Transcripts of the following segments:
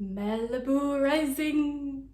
Malibu Rising!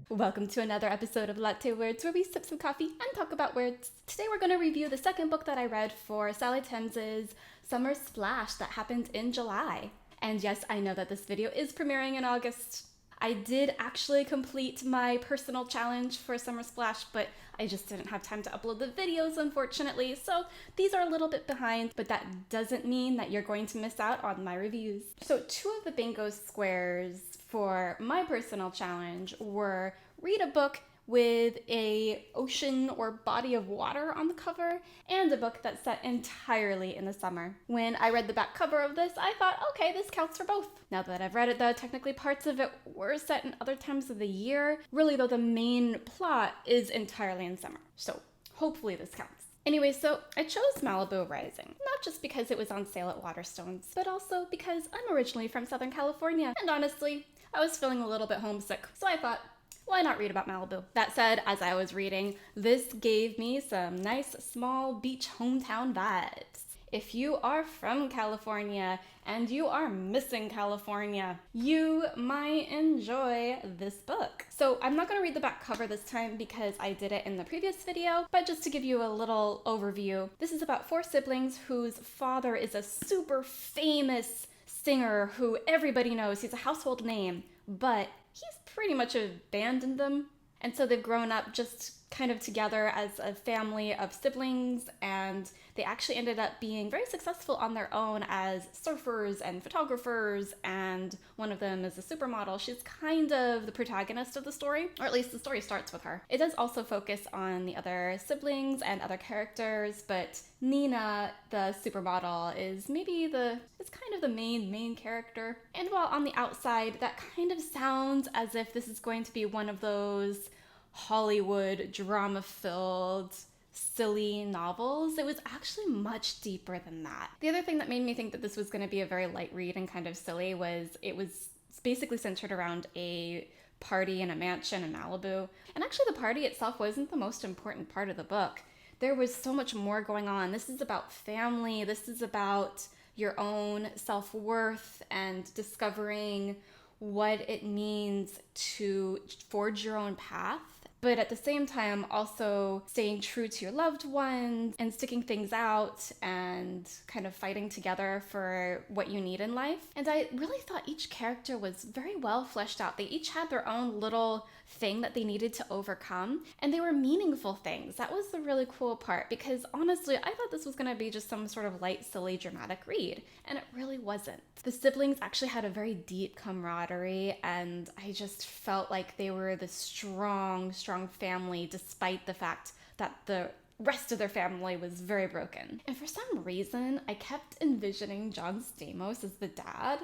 Welcome to another episode of Latte Words, where we sip some coffee and talk about words. Today we're going to review the second book that I read for Sally Thames' Summer Splash that happened in July. And yes, I know that this video is premiering in August. I did actually complete my personal challenge for Summer Splash, but I just didn't have time to upload the videos, unfortunately, so these are a little bit behind, but that doesn't mean that you're going to miss out on my reviews. So 2 of the bingo squares for my personal challenge were read a book with a ocean or body of water on the cover, and a book that's set entirely in the summer. When I read the back cover of this, I thought, okay, this counts for both. Now that I've read it though, technically parts of it were set in other times of the year. Really though, the main plot is entirely in summer. So hopefully this counts. Anyway, so I chose Malibu Rising, not just because it was on sale at Waterstones, but also because I'm originally from Southern California, and honestly, I was feeling a little bit homesick, so I thought, why not read about Malibu? That said, as I was reading, this gave me some nice small beach hometown vibes. If you are from California and you are missing California, you might enjoy this book. So I'm not going to read the back cover this time because I did it in the previous video, but just to give you a little overview, this is about 4 siblings whose father is a super famous singer who everybody knows. He's a household name, but he's pretty much abandoned them. And so they've grown up just kind of together as a family of siblings, and they actually ended up being very successful on their own as surfers and photographers, and one of them is a supermodel. She's kind of the protagonist of the story, or at least the story starts with her. It does also focus on the other siblings and other characters, but Nina, the supermodel, is kind of the main character. And while on the outside, that kind of sounds as if this is going to be one of those Hollywood drama-filled silly novels, it was actually much deeper than that. The other thing that made me think that this was going to be a very light read and kind of silly was it was basically centered around a party in a mansion in Malibu. And actually the party itself wasn't the most important part of the book. There was so much more going on. This is about family. This is about your own self-worth and discovering what it means to forge your own path, but at the same time also staying true to your loved ones and sticking things out and kind of fighting together for what you need in life. And I really thought each character was very well fleshed out. They each had their own little thing that they needed to overcome, and they were meaningful things. That was the really cool part, because honestly, I thought this was going to be just some sort of light, silly, dramatic read, and it really wasn't. The siblings actually had a very deep camaraderie, and I just felt like they were the strong family, despite the fact that the rest of their family was very broken. And for some reason, I kept envisioning John Stamos as the dad.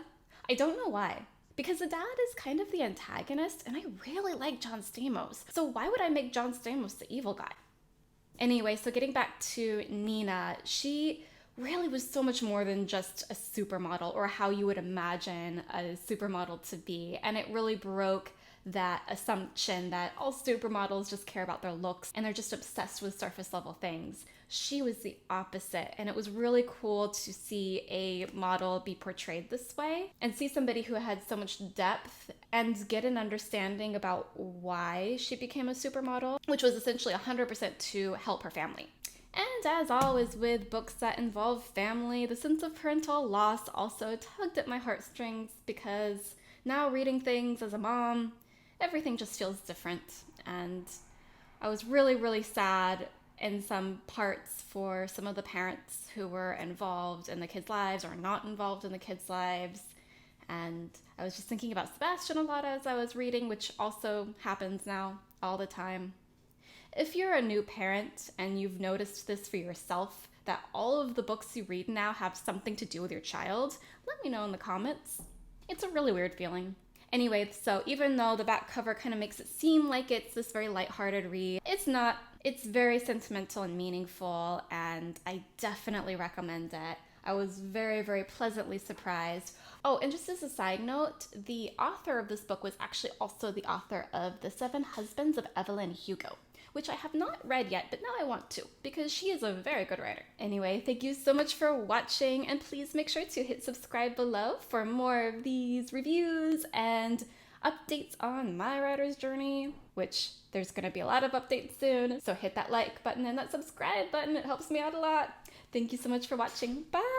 I don't know why. Because the dad is kind of the antagonist, and I really like John Stamos. So why would I make John Stamos the evil guy? Anyway, so getting back to Nina, she really was so much more than just a supermodel, or how you would imagine a supermodel to be. And it really broke that assumption that all supermodels just care about their looks and they're just obsessed with surface level things. She was the opposite, and it was really cool to see a model be portrayed this way and see somebody who had so much depth and get an understanding about why she became a supermodel, which was essentially 100% to help her family. And as always with books that involve family, the sense of parental loss also tugged at my heartstrings, because now reading things as a mom, everything just feels different. And I was really sad in some parts for some of the parents who were involved in the kids' lives or not involved in the kids' lives. And I was just thinking about Sebastian a lot as I was reading, which also happens now all the time. If you're a new parent and you've noticed this for yourself, that all of the books you read now have something to do with your child, let me know in the comments. It's a really weird feeling. Anyway, so even though the back cover kind of makes it seem like it's this very lighthearted read, it's not. It's very sentimental and meaningful, and I definitely recommend it. I was very pleasantly surprised. Oh, and just as a side note, the author of this book was actually also the author of The 7 Husbands of Evelyn Hugo, which I have not read yet, but now I want to because she is a very good writer. Anyway, thank you so much for watching, and please make sure to hit subscribe below for more of these reviews and updates on my writer's journey, which there's gonna be a lot of updates soon. So hit that like button and that subscribe button. It helps me out a lot. Thank you so much for watching. Bye!